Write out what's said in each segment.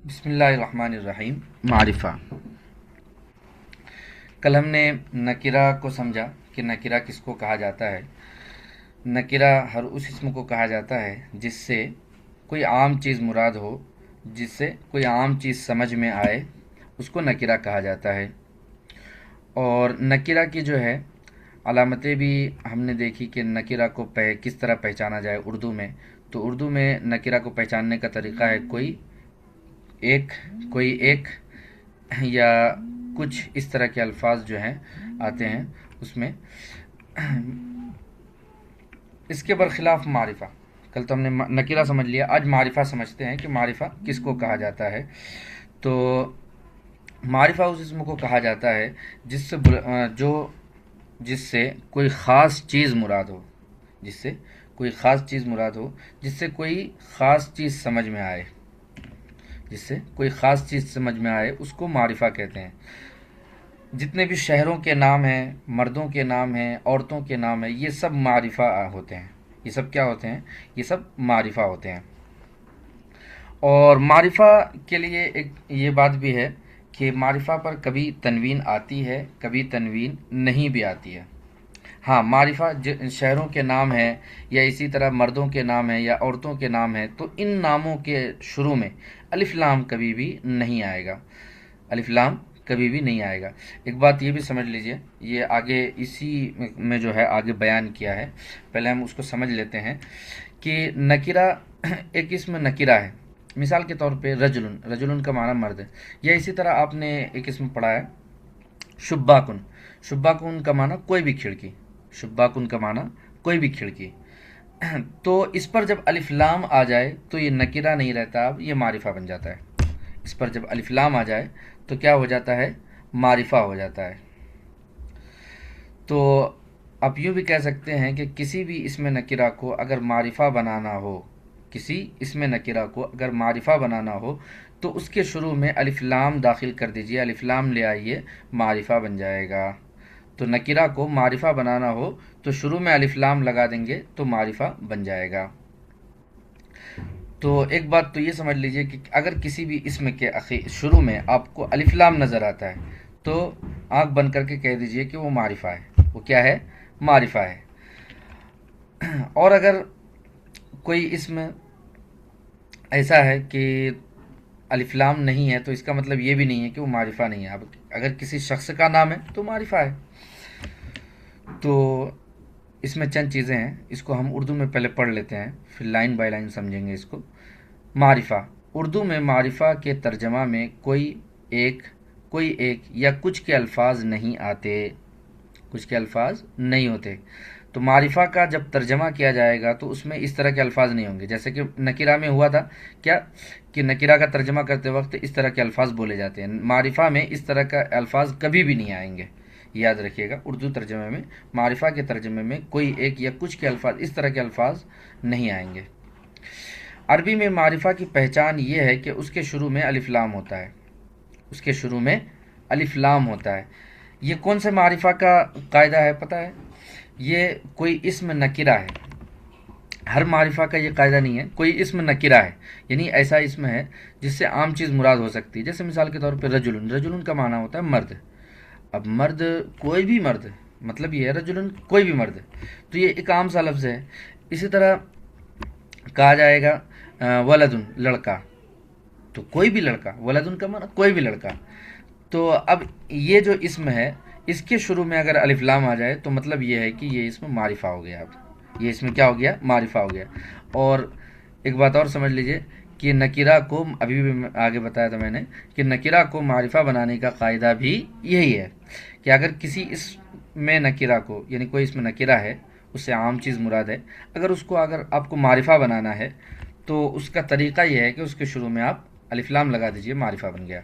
بسم اللہ الرحمن الرحیم۔ معرفہ۔ کل ہم نے نکرہ کو سمجھا کہ نکرہ کس کو کہا جاتا ہے۔ نکرہ ہر اس اسم کو کہا جاتا ہے جس سے کوئی عام چیز مراد ہو، جس سے کوئی عام چیز سمجھ میں آئے، اس کو نکرہ کہا جاتا ہے۔ اور نکرہ کی جو ہے علامتیں بھی ہم نے دیکھی کہ نکرہ کو کس طرح پہچانا جائے اردو میں۔ تو اردو میں نکرہ کو پہچاننے کا طریقہ ہے کوئی ایک یا کچھ اس طرح کے الفاظ جو ہیں آتے ہیں اس میں۔ اس کے برخلاف معرفہ، کل تو ہم نے نکرہ سمجھ لیا، آج معرفہ سمجھتے ہیں کہ معرفہ کس کو کہا جاتا ہے۔ تو معرفہ اس اسم کو کہا جاتا ہے جس سے کوئی خاص چیز مراد ہو، جس سے کوئی خاص چیز مراد ہو، جس سے کوئی خاص چیز سمجھ میں آئے، جس سے کوئی خاص چیز سمجھ میں آئے، اس کو معرفہ کہتے ہیں۔ جتنے بھی شہروں کے نام ہیں، مردوں کے نام ہیں، عورتوں کے نام ہیں، یہ سب معرفہ ہوتے ہیں۔ یہ سب کیا ہوتے ہیں؟ یہ سب معرفہ ہوتے ہیں۔ اور معرفہ کے لیے ایک یہ بات بھی ہے کہ معرفہ پر کبھی تنوین آتی ہے، کبھی تنوین نہیں بھی آتی ہے۔ ہاں، معرفہ شہروں کے نام ہیں یا اسی طرح مردوں کے نام ہیں یا عورتوں کے نام ہیں، تو ان ناموں کے شروع میں الف لام کبھی بھی نہیں آئے گا، الف لام کبھی بھی نہیں آئے گا۔ ایک بات یہ بھی سمجھ لیجئے، یہ آگے اسی میں جو ہے آگے بیان کیا ہے، پہلے ہم اس کو سمجھ لیتے ہیں کہ نکرہ ایک اسم نکرہ ہے۔ مثال کے طور پہ رجلن کا معنی مرد ہے، یا اسی طرح آپ نے ایک اسم پڑھا ہے شباکن کا معنی کوئی بھی کھڑکی، شباکن کا معنی کوئی بھی کھڑکی۔ تو اس پر جب الف لام آ جائے تو یہ نکرہ نہیں رہتا، اب یہ معرفہ بن جاتا ہے۔ اس پر جب الف لام آ جائے تو کیا ہو جاتا ہے؟ معرفہ ہو جاتا ہے۔ تو آپ یوں بھی کہہ سکتے ہیں کہ کسی بھی اسم نکرہ کو اگر معرفہ بنانا ہو، کسی اسم نکرہ کو اگر معرفہ بنانا ہو تو اس کے شروع میں الف لام داخل کر دیجئے، الف لام لے آئیے، معرفہ بن جائے گا۔ تو نکرہ کو معرفہ بنانا ہو تو شروع میں الف لام لگا دیں گے تو معرفہ بن جائے گا۔ تو ایک بات تو یہ سمجھ لیجئے کہ اگر کسی بھی اسم کے شروع میں آپ کو الف لام نظر آتا ہے تو آنکھ بند کر کے کہہ دیجئے کہ وہ معرفہ ہے۔ وہ کیا ہے؟ معرفہ ہے۔ اور اگر کوئی اسم ایسا ہے کہ الف لام نہیں ہے تو اس کا مطلب یہ بھی نہیں ہے کہ وہ معرفہ نہیں ہے۔ اب اگر کسی شخص کا نام ہے تو معرفہ ہے۔ تو اس میں چند چیزیں ہیں، اس کو ہم اردو میں پہلے پڑھ لیتے ہیں، پھر لائن بائی لائن سمجھیں گے اس کو۔ معرفہ، اردو میں معرفہ کے ترجمہ میں کوئی ایک یا کچھ کے الفاظ نہیں آتے، کچھ کے الفاظ نہیں ہوتے۔ تو معرفہ کا جب ترجمہ کیا جائے گا تو اس میں اس طرح کے الفاظ نہیں ہوں گے، جیسے کہ نکرہ میں ہوا تھا کیا کہ نکرہ کا ترجمہ کرتے وقت اس طرح کے الفاظ بولے جاتے ہیں۔ معرفہ میں اس طرح کا الفاظ کبھی بھی نہیں آئیں گے، یاد رکھیے گا۔ اردو ترجمے میں، معرفہ کے ترجمے میں کوئی ایک یا کچھ کے الفاظ، اس طرح کے الفاظ نہیں آئیں گے۔ عربی میں معرفہ کی پہچان یہ ہے کہ اس کے شروع میں الف لام ہوتا ہے، اس کے شروع میں الف لام ہوتا ہے۔ یہ کون سے معرفہ کا قاعدہ ہے پتہ ہے؟ یہ کوئی اسم نکرہ ہے، ہر معرفہ کا یہ قاعدہ نہیں ہے، کوئی اسم نکرہ ہے، یعنی ایسا اسم ہے جس سے عام چیز مراد ہو سکتی ہے۔ جیسے مثال کے طور پہ رجلن کا معنی ہوتا ہے مرد۔ اب مرد، کوئی بھی مرد، مطلب یہ ہے رجلن کوئی بھی مرد، تو یہ ایک عام سا لفظ ہے۔ اسی طرح کہا جائے گا ولدن لڑکا، تو کوئی بھی لڑکا، ولدن کا معنی کوئی بھی لڑکا۔ تو اب یہ جو اسم ہے اس کے شروع میں اگر الف لام آ جائے تو مطلب یہ ہے کہ یہ اسم معرفہ ہو گیا۔ اب یہ اسم کیا ہو گیا؟ معرفہ ہو گیا۔ اور ایک بات اور سمجھ لیجئے کہ نکرہ کو، ابھی بھی آگے بتایا تھا میں نے کہ نکرہ کو معرفہ بنانے کا قاعدہ بھی یہی ہے کہ اگر کسی اسم میں نکرہ کو، یعنی کوئی اسم نکرہ ہے، اس سے عام چیز مراد ہے، اگر اس کو اگر آپ کو معرفہ بنانا ہے تو اس کا طریقہ یہ ہے کہ اس کے شروع میں آپ الف لام لگا دیجئے، معرفہ بن گیا۔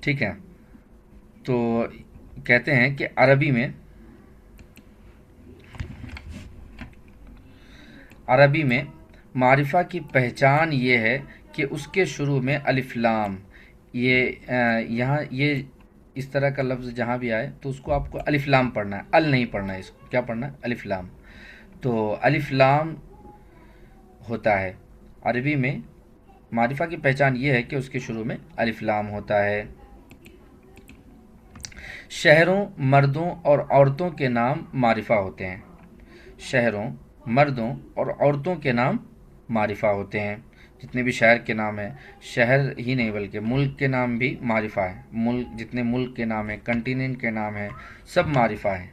ٹھیک ہے؟ تو کہتے ہیں کہ عربی میں معرفہ کی پہچان یہ ہے کہ اس کے شروع میں الف لام، یہاں یہ اس طرح کا لفظ جہاں بھی آئے تو اس کو آپ کو الف لام پڑھنا ہے، ال نہیں پڑھنا ہے، اس کو کیا پڑھنا ہے؟ الف لام۔ تو الف لام ہوتا ہے عربی میں معرفہ کی پہچان یہ ہے کہ اس کے شروع میں الف لام ہوتا ہے۔ شہروں، مردوں اور عورتوں کے نام معرفہ ہوتے ہیں۔ شہروں، مردوں اور عورتوں کے نام معرفہ ہوتے ہیں۔ جتنے بھی شہر کے نام ہیں، شہر ہی نہیں بلکہ ملک کے نام بھی معرفہ ہیں۔ ملک، جتنے ملک کے نام ہیں، کنٹیننٹ کے نام ہیں، سب معرفہ ہیں۔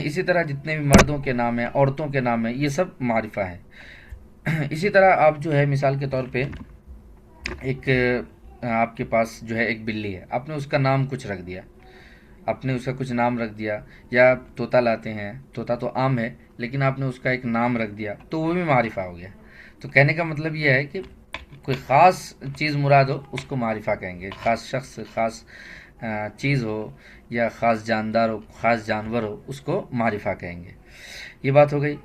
اسی طرح جتنے بھی مردوں کے نام ہیں، عورتوں کے نام ہیں، یہ سب معرفہ ہیں۔ اسی طرح آپ جو ہے مثال کے طور پہ ایک آپ کے پاس جو ہے ایک بلی ہے، آپ نے اس کا نام کچھ رکھ دیا، آپ نے اس کا کچھ نام رکھ دیا، یا طوطا لاتے ہیں، طوطا تو عام ہے لیکن آپ نے اس کا ایک نام رکھ دیا تو وہ بھی معرفہ ہو گیا۔ تو کہنے کا مطلب یہ ہے کہ کوئی خاص چیز مراد ہو اس کو معرفہ کہیں گے، خاص شخص، خاص چیز ہو یا خاص جاندار ہو، خاص جانور ہو، اس کو معرفہ کہیں گے۔ یہ بات ہو گئی۔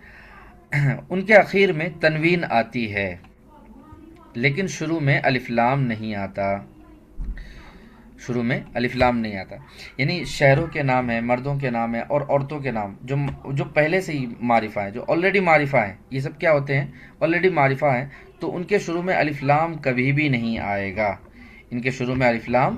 ان کے اخیر میں تنوین آتی ہے لیکن شروع میں الف لام نہیں آتا۔ شروع میں الف لام نہیں آتا، یعنی شہروں کے نام ہیں، مردوں کے نام ہیں اور عورتوں کے نام جو پہلے سے ہی معرفہ ہیں، جو آلریڈی معرفہ ہیں، یہ سب کیا ہوتے ہیں؟ آلریڈی معرفہ ہیں، تو ان کے شروع میں الف لام کبھی بھی نہیں آئے گا۔ ان کے شروع میں الف لام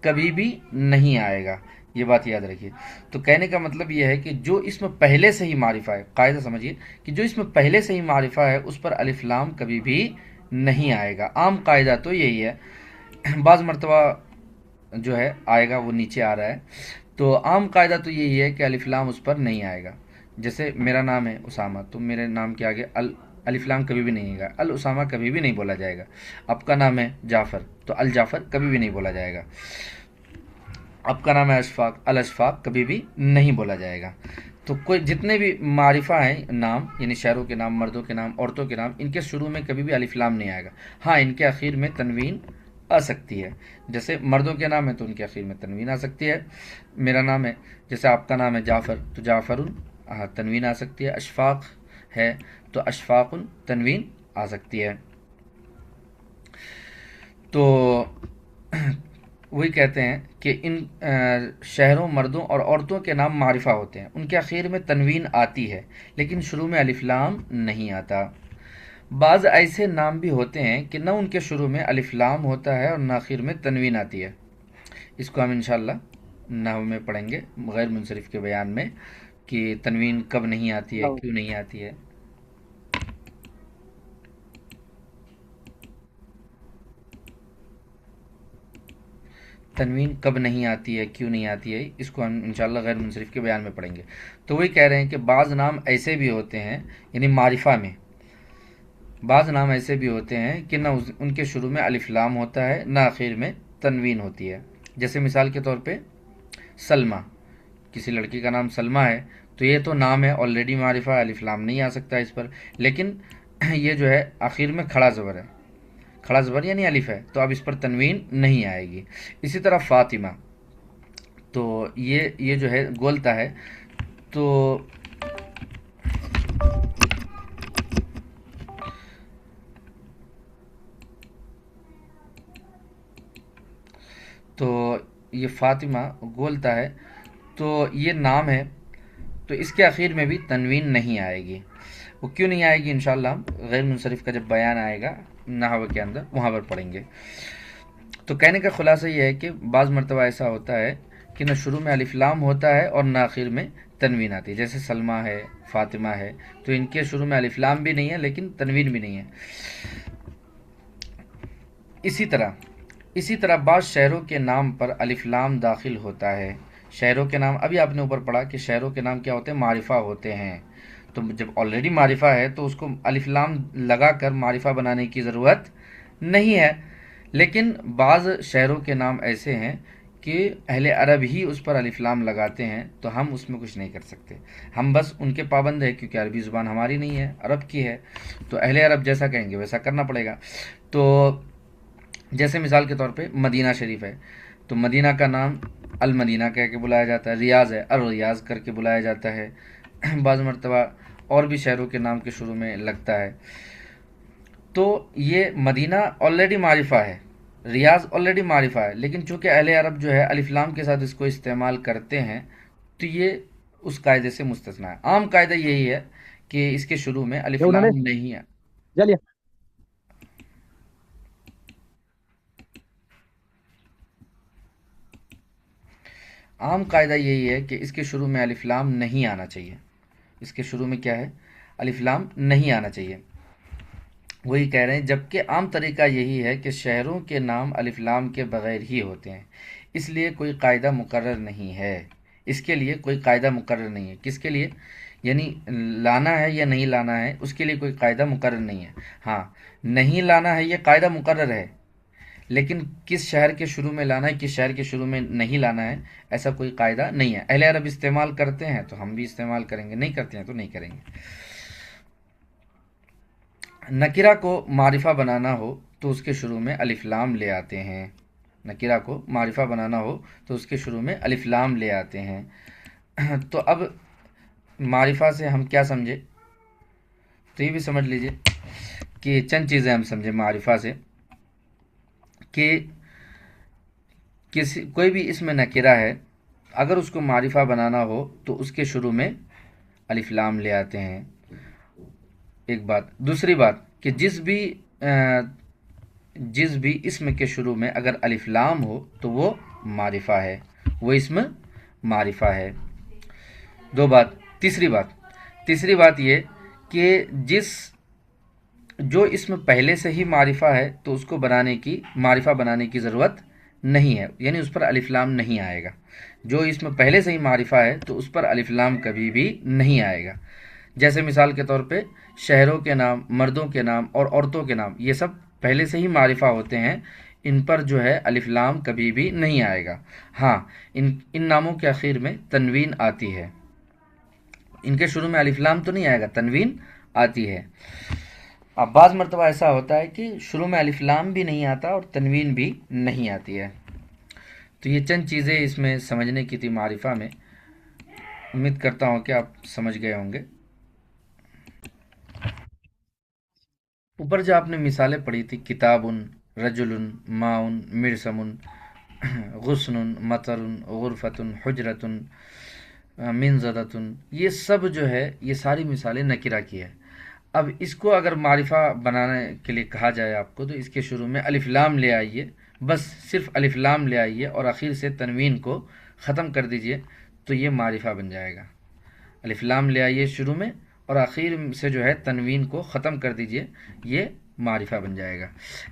کبھی بھی نہیں آئے گا، یہ بات یاد رکھیے۔ تو کہنے کا مطلب یہ ہے کہ جو اسم پہلے سے ہی معرفہ ہے، قاعدہ سمجھیے کہ جو اسم پہلے سے ہی معرفہ ہے اس پر الف لام کبھی بھی نہیں آئے گا۔ عام قاعدہ تو یہی ہے، بعض مرتبہ جو ہے آئے گا، وہ نیچے آ رہا ہے، تو عام قاعدہ تو یہی ہے کہ الف لام اس پر نہیں آئے گا۔ جیسے میرا نام ہے اسامہ، تو میرے نام کے آگے الف لام کبھی بھی نہیں آئے گا، الاسامہ کبھی بھی نہیں بولا جائے گا۔ آپ کا نام ہے جعفر، تو الجعفر کبھی بھی نہیں بولا جائے گا۔ آپ کا نام ہے اشفاق، الاشفاق کبھی بھی نہیں بولا جائے گا۔ تو کوئی جتنے بھی معرفہ ہیں نام، یعنی شہروں کے نام، مردوں کے نام، عورتوں کے نام، ان کے شروع میں کبھی بھی الف لام نہیں آئے گا۔ ہاں، ان کے اخیر میں تنوین آ سکتی ہے۔ جیسے مردوں کے نام ہے تو ان کے اخیر میں تنوین آ سکتی ہے۔ میرا نام ہے، جیسے آپ کا نام ہے جعفر، تو جعفر تنوین آ سکتی ہے۔ اشفاق ہے تو اشفاق تنوین آ سکتی ہے۔ تو وہی کہتے ہیں کہ ان شہروں، مردوں اور عورتوں کے نام معرفہ ہوتے ہیں، ان کے اخیر میں تنوین آتی ہے لیکن شروع میں الف لام نہیں آتا۔ بعض ایسے نام بھی ہوتے ہیں کہ نہ ان کے شروع میں الف لام ہوتا ہے اور نہ آخر میں تنوین آتی ہے۔ اس کو ہم انشاءاللہ نحو میں پڑھیں گے، غیر منصرف کے بیان میں، کہ تنوین کب نہیں آتی ہے، کیوں نہیں آتی ہے۔ تنوین کب نہیں آتی ہے، کیوں نہیں آتی ہے، اس کو ہم انشاءاللہ غیر منصرف کے بیان میں پڑھیں گے۔ تو وہی کہہ رہے ہیں کہ بعض نام ایسے بھی ہوتے ہیں، یعنی معرفہ میں بعض نام ایسے بھی ہوتے ہیں کہ نہ ان کے شروع میں الف لام ہوتا ہے نہ آخر میں تنوین ہوتی ہے۔ جیسے مثال کے طور پہ سلمہ، کسی لڑکی کا نام سلمہ ہے تو یہ تو نام ہے، آلریڈی معرفہ، الف لام نہیں آ سکتا اس پر، لیکن یہ جو ہے آخر میں کھڑا زبر ہے، کھڑا زبر یعنی الف ہے، تو اب اس پر تنوین نہیں آئے گی۔ اسی طرح فاطمہ، تو یہ جو ہے گولتا ہے، تو یہ فاطمہ گولتا ہے، تو یہ نام ہے، تو اس کے اخیر میں بھی تنوین نہیں آئے گی۔ وہ کیوں نہیں آئے گی انشاءاللہ ہم غیر منصرف کا جب بیان آئے گا نحو کے اندر وہاں پر پڑھیں گے۔ تو کہنے کا خلاصہ یہ ہے کہ بعض مرتبہ ایسا ہوتا ہے کہ نہ شروع میں الف لام ہوتا ہے اور نہ آخر میں تنوین آتی ہے، جیسے سلمہ ہے، فاطمہ ہے، تو ان کے شروع میں الف لام بھی نہیں ہے لیکن تنوین بھی نہیں ہے۔ اسی طرح بعض شہروں کے نام پر الف لام داخل ہوتا ہے۔ شہروں کے نام، ابھی آپ نے اوپر پڑھا کہ شہروں کے نام کیا ہوتے ہیں؟ معرفہ ہوتے ہیں، تو جب آلریڈی معرفہ ہے تو اس کو الف لام لگا کر معرفہ بنانے کی ضرورت نہیں ہے۔ لیکن بعض شہروں کے نام ایسے ہیں کہ اہل عرب ہی اس پر الف لام لگاتے ہیں، تو ہم اس میں کچھ نہیں کر سکتے، ہم بس ان کے پابند ہیں، کیونکہ عربی زبان ہماری نہیں ہے، عرب کی ہے، تو اہل عرب جیسا کہیں گے ویسا کرنا پڑے گا۔ تو جیسے مثال کے طور پہ مدینہ شریف ہے، تو مدینہ کا نام المدینہ کہہ کے بلایا جاتا ہے، ریاض ہے الریاض کر کے بلایا جاتا ہے، بعض مرتبہ اور بھی شہروں کے نام کے شروع میں لگتا ہے۔ تو یہ مدینہ آلریڈی معرفہ ہے، ریاض آلریڈی معرفہ ہے، لیکن چونکہ اہل عرب جو ہے الف لام کے ساتھ اس کو استعمال کرتے ہیں تو یہ اس قاعدے سے مستثنا ہے۔ عام قاعدہ یہی ہے کہ اس کے شروع میں الف لام نہیں ہے۔ عام قاعدہ یہی ہے کہ اس کے شروع میں الف لام نہیں آنا چاہیے. اس کے شروع میں کیا ہے؟ الف لام نہیں آنا چاہیے. وہی کہہ رہے ہیں جبکہ عام طریقہ یہی ہے کہ شہروں کے نام الف لام کے بغیر ہی ہوتے ہیں، اس لیے کوئی قاعدہ مقرر نہیں ہے. اس کے لیے کوئی قاعدہ مقرر نہیں ہے. کس کے لیے؟ یعنی لانا ہے یا نہیں لانا ہے، اس کے لیے کوئی قاعدہ مقرر نہیں ہے. ہاں، نہیں لانا ہے یہ قاعدہ مقرر ہے، لیکن کس شہر کے شروع میں لانا ہے، کس شہر کے شروع میں نہیں لانا ہے، ایسا کوئی قاعدہ نہیں ہے. اہل عرب استعمال کرتے ہیں تو ہم بھی استعمال کریں گے، نہیں کرتے ہیں تو نہیں کریں گے. نکرہ کو معرفہ بنانا ہو تو اس کے شروع میں الف لام لے آتے ہیں. نکرہ کو معرفہ بنانا ہو تو اس کے شروع میں الف لام لے آتے ہیں. تو اب معرفہ سے ہم کیا سمجھے؟ تو یہ بھی سمجھ لیجئے کہ چند چیزیں ہم سمجھے معرفہ سے، کہ کوئی بھی اسم نکرہ ہے، اگر اس کو معرفہ بنانا ہو تو اس کے شروع میں الف لام لے آتے ہیں. ایک بات. دوسری بات کہ جس بھی اسم کے شروع میں اگر الف لام ہو تو وہ معرفہ ہے، وہ اسم معرفہ ہے. دو بات. تیسری بات یہ کہ جو اسم پہلے سے ہی معرفہ ہے تو اس کو معرفہ بنانے کی ضرورت نہیں ہے، یعنی اس پر الف لام نہیں آئے گا. جو اسم پہلے سے ہی معرفہ ہے تو اس پر الف لام کبھی بھی نہیں آئے گا. جیسے مثال کے طور پہ شہروں کے نام، مردوں کے نام اور عورتوں کے نام، یہ سب پہلے سے ہی معرفہ ہوتے ہیں، ان پر جو ہے الف لام کبھی بھی نہیں آئے گا. ہاں، ان ناموں کے آخر میں تنوین آتی ہے. ان کے شروع میں الف لام تو نہیں آئے گا، تنوین آتی ہے. اب بعض مرتبہ ایسا ہوتا ہے کہ شروع میں الف لام بھی نہیں آتا اور تنوین بھی نہیں آتی ہے. تو یہ چند چیزیں اس میں سمجھنے کی تھی معرفہ میں. امید کرتا ہوں کہ آپ سمجھ گئے ہوں گے. اوپر جو آپ نے مثالیں پڑھی تھی، کتاب، رجل، ماء، مرسم، غصن، مطر، غرفۃ، حجرۃ، منزدۃ، یہ سب جو ہے یہ ساری مثالیں نکرہ کی ہے. اب اس کو اگر معرفہ بنانے کے لیے کہا جائے آپ کو تو اس کے شروع میں الف لام لے آئیے، بس صرف الف لام لے آئیے اور آخر سے تنوین کو ختم کر دیجئے تو یہ معرفہ بن جائے گا. الف لام لے آئیے شروع میں اور آخر سے جو ہے تنوین کو ختم کر دیجئے، یہ معرفہ بن جائے گا.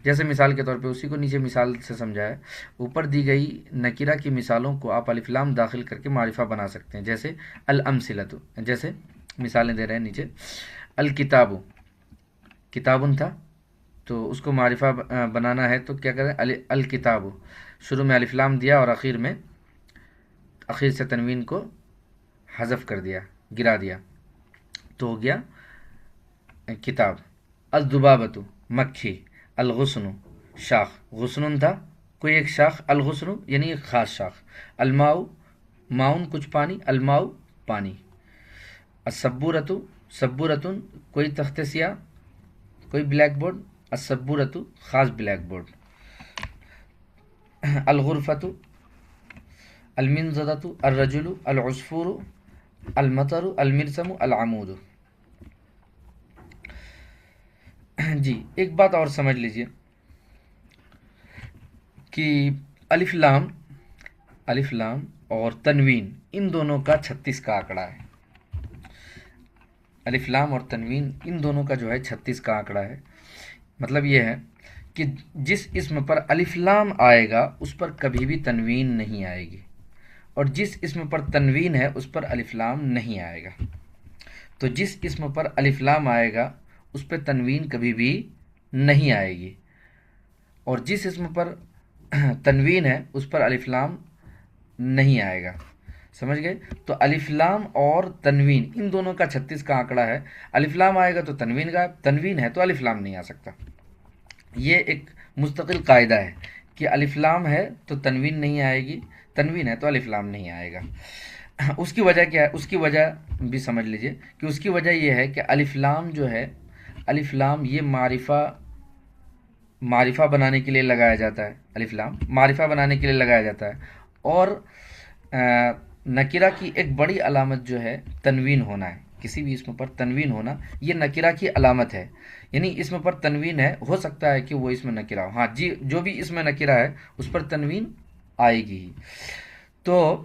جیسے مثال کے طور پہ اسی کو نیچے مثال سے سمجھایا. اوپر دی گئی نکرہ کی مثالوں کو آپ الف لام داخل کر کے معرفہ بنا سکتے ہیں. جیسے الامثلۃ، جیسے مثالیں دے رہے ہیں نیچے. الکتاب، کتابن تھا تو اس کو معرفہ بنانا ہے تو کیا کریں؟ الکتاب، شروع میں الف لام دیا اور آخر سے تنوین کو حذف کر دیا، گرا دیا، تو ہو گیا کتاب. الذبابۃ، مکھی. الغصن، شاخ. غصن تھا کوئی ایک شاخ، الغصن یعنی ایک خاص شاخ. الماء، ماؤن کچھ پانی، الماء پانی. السبورۃ، سبورۃ کوئی تخت سیاہ، کوئی بلیک بورڈ. السبورۃ خاص بلیک بورڈ. الغرفۃ، المنزدۃ، الرجل، العصفور، المطر، المرسم، العمود. جی ایک بات اور سمجھ لیجئے کہ الف لام اور تنوین ان دونوں کا 36 کا آنکڑا ہے. الف لام اور تنوین ان دونوں کا جو ہے 36 کا آنکڑا ہے. مطلب یہ ہے کہ جس اسم پر الف لام آئے گا اس پر کبھی بھی تنوین نہیں آئے گی، اور جس اسم پر تنوین ہے اس پر الف لام نہیں آئے گا. تو جس اسم پر الف لام آئے گا اس پہ تنوین کبھی بھی نہیں آئے گی، اور جس اسم پر تنوین ہے اس پر الف لام نہیں آئے گا. سمجھ گئے؟ تو الف لام اور تنوین ان دونوں کا 36 کا آنکڑا ہے. الف لام آئے گا تو تنوین غائب، تنوین ہے تو الف لام نہیں آ سکتا. یہ ایک مستقل قاعدہ ہے کہ الف لام ہے تو تنوین نہیں آئے گی، تنوین ہے تو الف لام نہیں آئے گا. اس کی وجہ کیا ہے؟ اس کی وجہ بھی سمجھ لیجئے کہ اس کی وجہ یہ ہے کہ الف لام جو ہے، الف لام یہ معرفہ بنانے کے لیے لگایا جاتا ہے. الف لام معرفہ بنانے کے لیے لگایا جاتا ہے، اور نکرہ کی ایک بڑی علامت جو ہے تنوین ہونا ہے. کسی بھی اسم پر تنوین ہونا یہ نکرہ کی علامت ہے. یعنی اسم پر تنوین ہے، ہو سکتا ہے کہ وہ اسم نکرہ ہو. ہاں جی، جو بھی اسم نکرہ ہے اس پر تنوین آئے گی ہی. تو